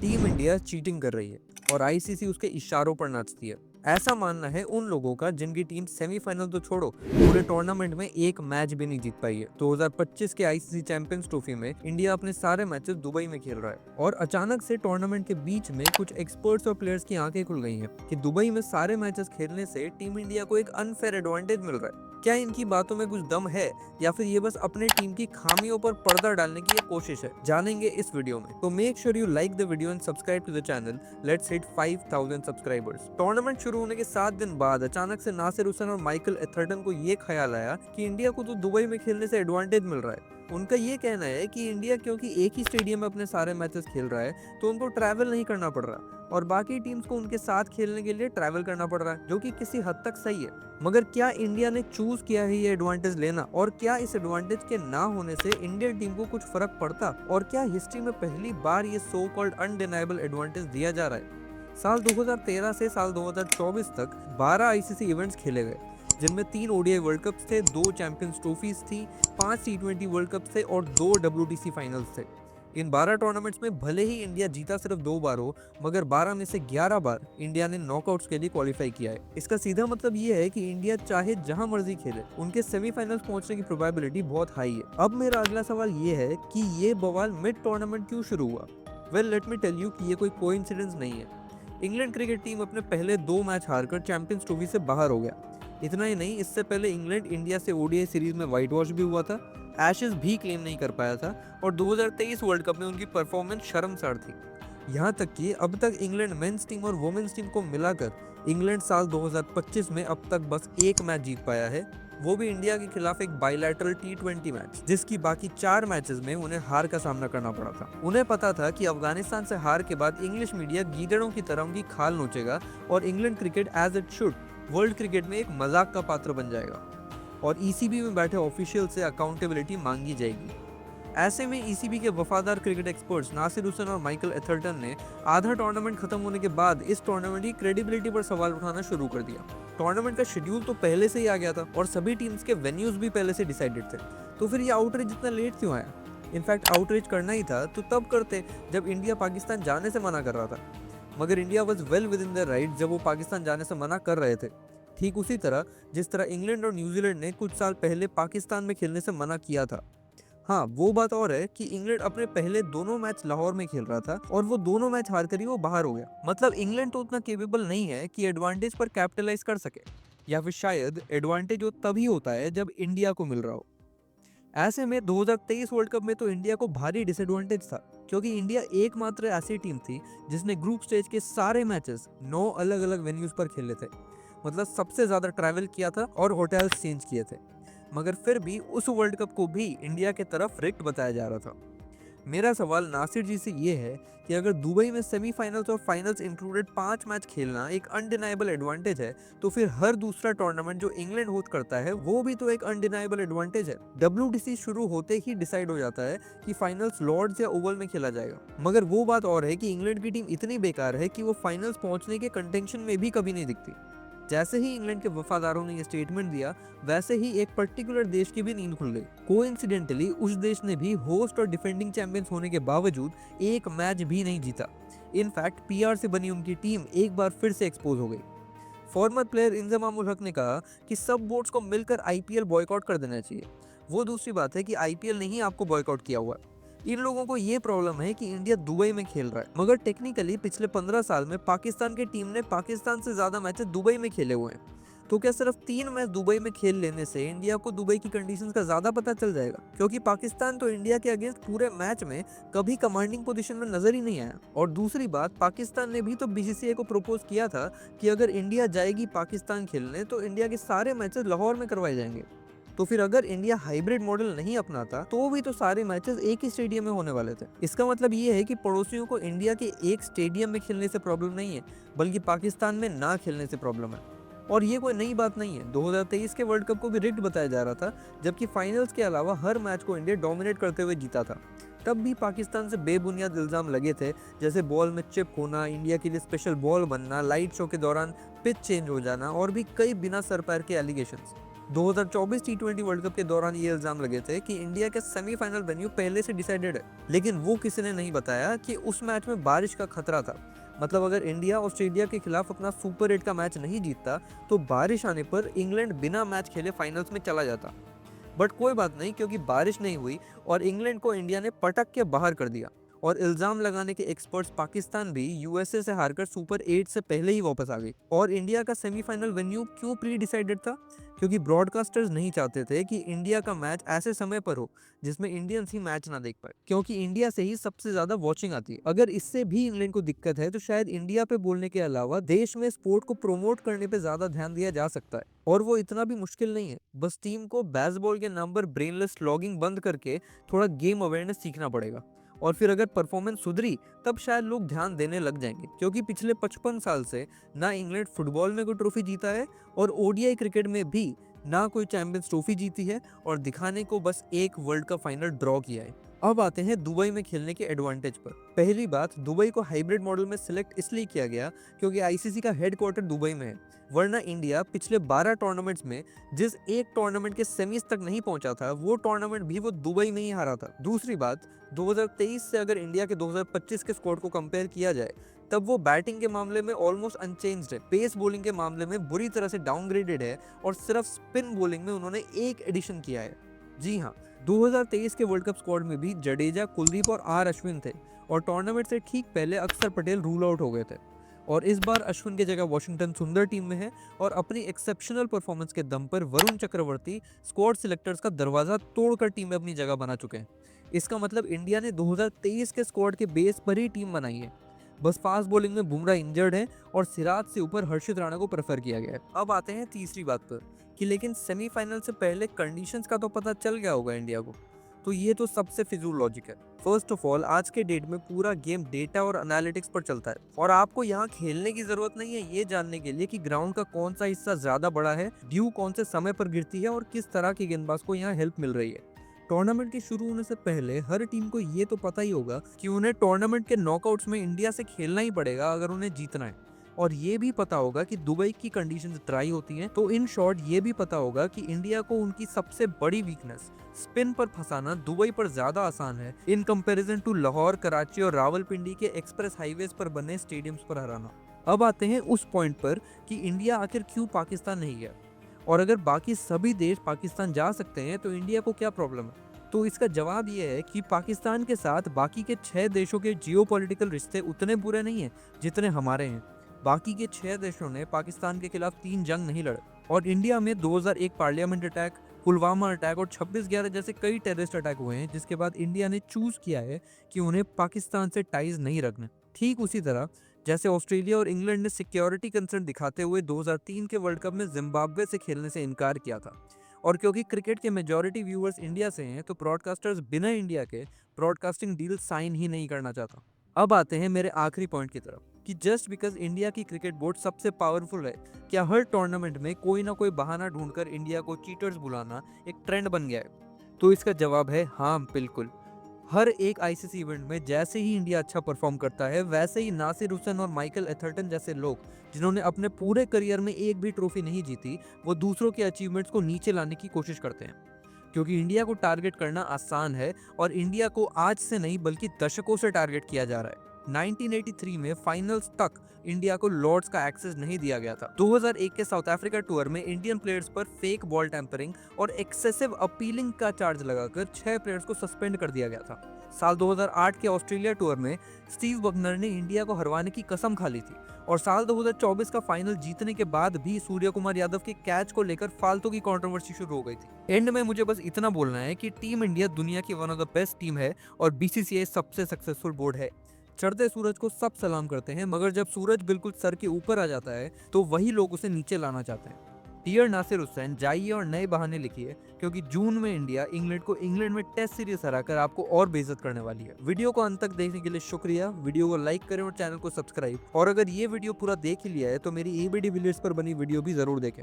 Team India cheating कर रही है और आईसीसी उसके इशारों पर नाचती है। ऐसा मानना है उन लोगों का जिनकी टीम सेमीफाइनल तो छोड़ो, पूरे टूर्नामेंट में एक मैच भी नहीं जीत पाई है। 2025 के आईसीसी चैंपियंस ट्रॉफी में इंडिया अपने सारे मैचेस दुबई में खेल रहा है और अचानक से टूर्नामेंट के बीच में कुछ एक्सपर्ट्स और प्लेयर्स की आंखें खुल गई हैं कि दुबई में सारे मैचेस खेलने से टीम इंडिया को एक अनफेयर एडवांटेज मिल रहा है। क्या इनकी बातों में कुछ दम है या फिर ये बस अपने टीम की खामियों पर पर्दा डालने की ये कोशिश है? जानेंगे इस वीडियो में। तो make sure you like the video and subscribe to the channel. Let's hit 5000 subscribers. Tournament शुरू होने के 7 दिन बाद अचानक से नासिर हुसैन और माइकल एथरटन को ये ख्याल आया कि इंडिया को तो दुबई में खेलने से एडवांटेज मिल रहा है। उनका ये कहना है कि इंडिया क्योंकि एक ही स्टेडियम में अपने सारे मैचेस खेल रहा है तो उनको ट्रैवल नहीं करना पड़ रहा और बाकी टीम्स को उनके साथ खेलने के लिए ट्रैवल करना पड़ रहा है, जो कि किसी हद तक सही है। मगर क्या इंडिया ने चूज किया है ये एडवांटेज लेना, और क्या इस एडवांटेज के ना होने से इंडियन टीम को कुछ फर्क पड़ता, और क्या हिस्ट्री में पहली बार ये सो कॉल्ड अनडिनाइबल एडवांटेज दिया जा रहा है? साल 2013 से साल 2024 तक 12 आईसीसी इवेंट्स खेले गए, जिनमें 3 ओडीआई वर्ल्ड कप्स थे, 2 चैंपियंस ट्रॉफीज थी, 5 टी20 वर्ल्ड कप थे और 2 डब्ल्यूटीसी फाइनल्स थे। इन 12 टूर्नामेंट्स में भले ही इंडिया जीता सिर्फ 2 बार हो, मगर 12 में से 11 बार इंडिया ने नॉकआउट्स के लिए क्वालिफाई किया है। इसका सीधा मतलब ये है कि इंडिया चाहे जहां मर्जी खेले, उनके सेमीफाइनल्स पहुंचने की प्रोबेबिलिटी बहुत हाई है। अब मेरा अगला सवाल ये है कि ये बवाल मिड टूर्नामेंट क्यों शुरू हुआ? Well, let me tell you कि ये कोई कोइंसिडेंस नहीं है। इंग्लैंड क्रिकेट टीम अपने पहले 2 मैच हारकर चैंपियंस ट्रॉफी से बाहर हो गया। इतना ही नहीं, इससे पहले इंग्लैंड इंडिया से ओडीआई सीरीज में व्हाइट वॉश भी हुआ था, एशेज भी क्लेम नहीं कर पाया था और 2023 वर्ल्ड कप में उनकी परफॉर्मेंस शर्मसार थी। यहाँ तक कि अब तक इंग्लैंड मेंस टीम और वुमेन्स टीम को मिलाकर इंग्लैंड साल 2025 में अब तक बस एक मैच जीत पाया है, वो भी इंडिया के खिलाफ एक बायलैटरल टी20 मैच, जिसकी बाकी 4 मैचेस में उन्हें हार का सामना करना पड़ा था। उन्हें पता था कि अफगानिस्तान से हार के बाद इंग्लिश मीडिया गीदड़ों की तरह उनकी खाल नोचेगा और England cricket as it should world cricket में एक मजाक का पात्र बन जाएगा और ईसीबी में बैठे ऑफिशियल से अकाउंटेबिलिटी मांगी जाएगी। ऐसे में ईसीबी के वफादार क्रिकेट एक्सपर्ट्स नासिर हुसैन और माइकल एथरटन ने आधा टूर्नामेंट खत्म होने के बाद इस टूर्नामेंट की क्रेडिबिलिटी पर सवाल उठाना शुरू कर दिया। टूर्नामेंट का शेड्यूल तो पहले से ही आ गया था और सभी टीम्स के वेन्यूज भी पहले से डिसाइडेड थे, तो फिर ये आउटरीच इतना लेट क्यों आया? इनफैक्ट आउटरीच करना ही था तो तब करते जब इंडिया पाकिस्तान जाने से मना कर रहा था, मगर India was well with in the right जब वो पाकिस्तान जाने से मना कर रहे थे। ठीक उसी तरह जिस तरह इंग्लैंड और न्यूजीलैंड ने कुछ साल पहले पाकिस्तान में खेलने से मना किया था। हाँ, वो बात और है कि इंग्लैंड अपने पहले दोनों मैच लाहौर में खेल रहा था और वो दोनों मैच हार कर ही वो बाहर हो गया। मतलब इंग्लैंड तो उतना केपेबल नहीं है कि एडवांटेज पर कैपिटलाइज कर सके, या फिर शायद एडवांटेज वो तभी होता है जब इंडिया को मिल रहा हो। ऐसे में 2023 वर्ल्ड कप में तो इंडिया को भारी डिसएडवांटेज था, क्योंकि इंडिया एकमात्र ऐसी टीम थी जिसने ग्रुप स्टेज के सारे मैचेस 9 अलग अलग वेन्यूज पर खेले थे। मतलब सबसे ज्यादा ट्रैवल किया था और होटल्स चेंज किए थे, मगर फिर भी उस वर्ल्ड कप को भी इंडिया के तरफ रिक्ट बताया जा रहा था। मेरा सवाल नासिर जी से ये है कि अगर दुबई में सेमीफाइनल्स और फाइनल्स इंक्लूडेड 5 मैच खेलना एक अनडिनाइबल एडवांटेज है, तो फिर हर दूसरा टूर्नामेंट जो इंग्लैंड होस्ट करता है वो भी तो एक अनडिनाइबल एडवांटेज है। डब्ल्यूटीसी शुरू होते ही डिसाइड हो जाता है कि फाइनल्स लॉर्ड्स या ओवल में खेला जाएगा, मगर वो बात और है कि इंग्लैंड की टीम इतनी बेकार है कि वो फाइनल्स पहुंचने के कंटेंशन में भी कभी नहीं दिखती। जैसे ही इंग्लैंड के वफादारों ने ये स्टेटमेंट दिया, वैसे ही एक पर्टिकुलर देश की भी नींद खुल गई। कोइंसिडेंटली उस देश ने भी होस्ट और डिफेंडिंग चैंपियंस होने के बावजूद एक मैच भी नहीं जीता। इनफैक्ट पीआर से बनी उनकी टीम एक बार फिर से एक्सपोज हो गई। फॉर्मर प्लेयर इंजमाम उल हक ने कहा कि सब बोर्ड्स को मिलकर आईपीएल बॉयकॉट कर देना चाहिए। वो दूसरी बात है कि आईपीएल ने ही आपको बॉयकॉट किया हुआ है। इन लोगों को ये प्रॉब्लम है कि इंडिया दुबई में खेल रहा है, मगर टेक्निकली पिछले 15 साल में पाकिस्तान की टीम ने पाकिस्तान से ज्यादा मैचेस दुबई में खेले हुए हैं। तो क्या सिर्फ 3 मैच दुबई में खेल लेने से इंडिया को दुबई की कंडीशंस का ज्यादा पता चल जाएगा? क्योंकि पाकिस्तान तो इंडिया के अगेंस्ट पूरे मैच में कभी कमांडिंग पोजीशन में नजर ही नहीं आया। और दूसरी बात, पाकिस्तान ने भी तो बीसीसीआई को प्रपोज किया था कि अगर इंडिया जाएगी पाकिस्तान खेलने तो इंडिया के सारे मैचेस लाहौर में करवाए जाएंगे। तो फिर अगर इंडिया हाइब्रिड मॉडल नहीं अपनाता तो भी तो सारे मैचेस एक ही स्टेडियम में होने वाले थे। इसका मतलब ये है कि पड़ोसियों को इंडिया के एक स्टेडियम में खेलने से प्रॉब्लम नहीं है, बल्कि पाकिस्तान में ना खेलने से प्रॉब्लम है। और ये कोई नई बात नहीं है। 2023 के वर्ल्ड कप को भी रिग्ड बताया जा रहा था, जबकि फाइनल्स के अलावा हर मैच को इंडिया डोमिनेट करते हुए जीता था। तब भी पाकिस्तान से बेबुनियाद इल्जाम लगे थे, जैसे बॉल में चिप होना, इंडिया के लिए स्पेशल बॉल बनना, लाइट शो के दौरान पिच चेंज हो जाना और भी कई बिना सर पैर के एलिगेशंस। 2024 टी20 वर्ल्ड कप के दौरान ये इल्जाम लगे थे कि इंडिया का सेमीफाइनल वेन्यू पहले से डिसाइडेड है, लेकिन वो किसी ने नहीं बताया कि उस मैच में बारिश का खतरा था। मतलब अगर इंडिया ऑस्ट्रेलिया के खिलाफ अपना सुपर 8 का मैच नहीं जीतता तो बारिश आने पर इंग्लैंड बिना मैच खेले फाइनल्स में चला जाता। बट कोई बात नहीं, क्योंकि बारिश नहीं हुई और इंग्लैंड को इंडिया ने पटक के बाहर कर दिया। और इल्जाम लगाने के एक्सपर्ट्स पाकिस्तान भी यूएसए से हारकर सुपर 8 से पहले ही वापस आ गई। और इंडिया का सेमीफाइनल वेन्यू क्यों प्री डिसाइडेड था? क्योंकि ब्रॉडकास्टर्स नहीं चाहते थे कि इंडिया का मैच ऐसे समय पर हो जिसमें इंडियंस ही मैच ना देख पाए, क्योंकि इंडिया से ही सबसे ज्यादा वॉचिंग आती है। अगर इससे भी इंग्लैंड को दिक्कत है तो शायद इंडिया पे बोलने के अलावा देश में स्पोर्ट को प्रमोट करने पे ज्यादा ध्यान दिया जा सकता है। और वो इतना भी मुश्किल नहीं है, बस टीम को बेसबॉल के नाम पर ब्रेनलेस लॉगिंग बंद करके थोड़ा गेम अवेयरनेस सीखना पड़ेगा। और फिर अगर परफॉर्मेंस सुधरी तब शायद लोग ध्यान देने लग जाएंगे, क्योंकि पिछले 55 साल से ना इंग्लैंड फुटबॉल में कोई ट्रॉफी जीता है और ओडीआई क्रिकेट में भी ना कोई चैंपियंस ट्रॉफी जीती है, और दिखाने को बस एक वर्ल्ड कप फाइनल ड्रॉ किया है। अब आते हैं दुबई में खेलने के एडवांटेज पर। पहली बात, दुबई को हाइब्रिड मॉडल में सिलेक्ट इसलिए किया गया क्योंकि आईसीसी का हेडक्वार्टर दुबई में है, वरना इंडिया पिछले 12 टूर्नामेंट्स में जिस एक टूर्नामेंट के सेमीज तक नहीं पहुंचा था वो टूर्नामेंट भी वो दुबई में ही हारा था। दूसरी बात, 2023 से अगर इंडिया के 2025 के स्क्वाड को कंपेयर किया जाए तब वो बैटिंग के मामले में ऑलमोस्ट अनचेंज्ड है, पेस बॉलिंग के मामले में बुरी तरह से डाउनग्रेडेड है और सिर्फ स्पिन बॉलिंग में उन्होंने एक एडिशन किया है। जी हाँ, 2023 के वर्ल्ड कप स्क्वाड में भी जडेजा, कुलदीप और आर अश्विन थे, और टूर्नामेंट से ठीक पहले अक्षर पटेल रूल आउट हो गए थे। और इस बार अश्विन की जगह वॉशिंगटन सुंदर टीम में है, और अपनी एक्सेप्शनल परफॉर्मेंस के दम पर वरुण चक्रवर्ती स्क्वाड सिलेक्टर्स का दरवाजा तोड़कर टीम में अपनी जगह बना चुके हैं। इसका मतलब इंडिया ने 2023 के स्क्वाड के बेस पर ही टीम बनाई है। बस फास्ट बॉलिंग में बुमराह इंजर्ड है और सिराज से ऊपर हर्षित राणा को प्रेफर किया गया है। अब आते हैं तीसरी बात पर कि लेकिन सेमीफाइनल से पहले कंडीशंस का तो पता चल गया होगा इंडिया को, तो ये तो सबसे फिजूल लॉजिक है। फर्स्ट ऑफ ऑल, आज के डेट में पूरा गेम डेटा और एनालिटिक्स पर चलता है, और आपको यहाँ खेलने की जरूरत नहीं है ये जानने के लिए कि ग्राउंड का कौन सा हिस्सा ज्यादा बड़ा है, ड्यू कौन से समय पर गिरती है और किस तरह के गेंदबाज को यहाँ हेल्प मिल रही है। टूर्नामेंट के शुरू होने से पहले हर टीम को ये तो पता ही होगा कि उन्हें टूर्नामेंट के नॉकआउट्स में इंडिया से खेलना ही पड़ेगा अगर उन्हें जीतना है, और ये भी पता होगा कि दुबई की कंडीशंस ड्राई होती हैं। तो इन शॉर्ट ये भी पता होगा कि इंडिया को उनकी सबसे बड़ी वीकनेस स्पिन पर फंसाना दुबई पर ज्यादा आसान है in comparison to Lahore, Karachi और रावलपिंडी के एक्सप्रेस हाईवेज पर बने स्टेडियम्स पर हराना। अब आते हैं उस पॉइंट पर कि इंडिया आखिर क्यों पाकिस्तान नहीं गया, और अगर बाकी सभी देश पाकिस्तान जा सकते हैं तो इंडिया को क्या प्रॉब्लम है? तो इसका जवाब यह है कि पाकिस्तान के साथ बाकी के 6 देशों के जियोपॉलिटिकल रिश्ते उतने बुरे नहीं हैं जितने हमारे हैं। बाकी के 6 देशों ने पाकिस्तान के खिलाफ 3 जंग नहीं लड़े, और इंडिया में 2001 पार्लियामेंट अटैक, पुलवामा अटैक और 26/11 जैसे कई टेररिस्ट अटैक हुए हैं, जिसके बाद इंडिया ने चूज किया है कि उन्हें पाकिस्तान से टाइज नहीं रखने। ठीक उसी तरह जैसे ऑस्ट्रेलिया और इंग्लैंड ने सिक्योरिटी कंसर्न दिखाते हुए 2003 के वर्ल्ड कप में जिम्बाब्वे से खेलने से इनकार किया था। और क्योंकि क्रिकेट के मेजॉरिटी व्यूअर्स इंडिया से हैं तो ब्रॉडकास्टर्स बिना इंडिया के ब्रॉडकास्टिंग डील साइन ही नहीं करना चाहता। अब आते हैं मेरे आखिरी पॉइंट की तरफ कि जस्ट बिकॉज इंडिया की क्रिकेट बोर्ड सबसे पावरफुल है, क्या हर टूर्नामेंट में कोई ना कोई बहाना ढूंढकर इंडिया को चीटर्स बुलाना एक ट्रेंड बन गया है? तो इसका जवाब है हाँ, बिल्कुल। हर एक आईसीसी इवेंट में जैसे ही इंडिया अच्छा परफॉर्म करता है वैसे ही नासिर हुसैन और माइकल एथर्टन जैसे लोग जिन्होंने अपने पूरे करियर में एक भी ट्रॉफी नहीं जीती, वो दूसरों के अचीवमेंट्स को नीचे लाने की कोशिश करते हैं। क्योंकि इंडिया को टारगेट करना आसान है, और इंडिया को आज से नहीं बल्कि दशकों से टारगेट किया जा रहा है। 1983 में फाइनल्स तक इंडिया को लॉर्ड्स का एक्सेस नहीं दिया गया था। 2001 के साउथ अफ्रीका टूर में इंडियन प्लेयर्स पर फेक बॉल टैंपरिंग और एक्सेसिव अपीलिंग का चार्ज लगाकर 6 प्लेयर्स को सस्पेंड कर दिया गया था। साल 2008 के ऑस्ट्रेलिया टूर में स्टीव बकनर ने इंडिया को हरवाने की कसम खा ली थी, और साल 2024 का फाइनल जीतने के बाद भी सूर्य कुमार यादव के कैच को लेकर फालतू की कंट्रोवर्सी शुरू हो गई थी। एंड में मुझे बस इतना बोलना है कि टीम इंडिया दुनिया की one of the best team है और बीसीसीआई सबसे सक्सेसफुल बोर्ड है। चढ़ते सूरज को सब सलाम करते हैं, मगर जब सूरज बिल्कुल सर के ऊपर आ जाता है तो वही लोग उसे नीचे लाना चाहते हैं। डियर नासिर हुसैन, जाइए और नए बहाने लिखिए, क्योंकि जून में इंडिया इंग्लैंड को इंग्लैंड में टेस्ट सीरीज हराकर आपको और बेइज्जत करने वाली है। वीडियो को अंत तक देखने के लिए शुक्रिया। वीडियो को लाइक करें और चैनल को सब्सक्राइब, और अगर ये वीडियो पूरा देख ही लिया है तो मेरी एबी डिविलियर्स पर बनी वीडियो भी जरूर देखें।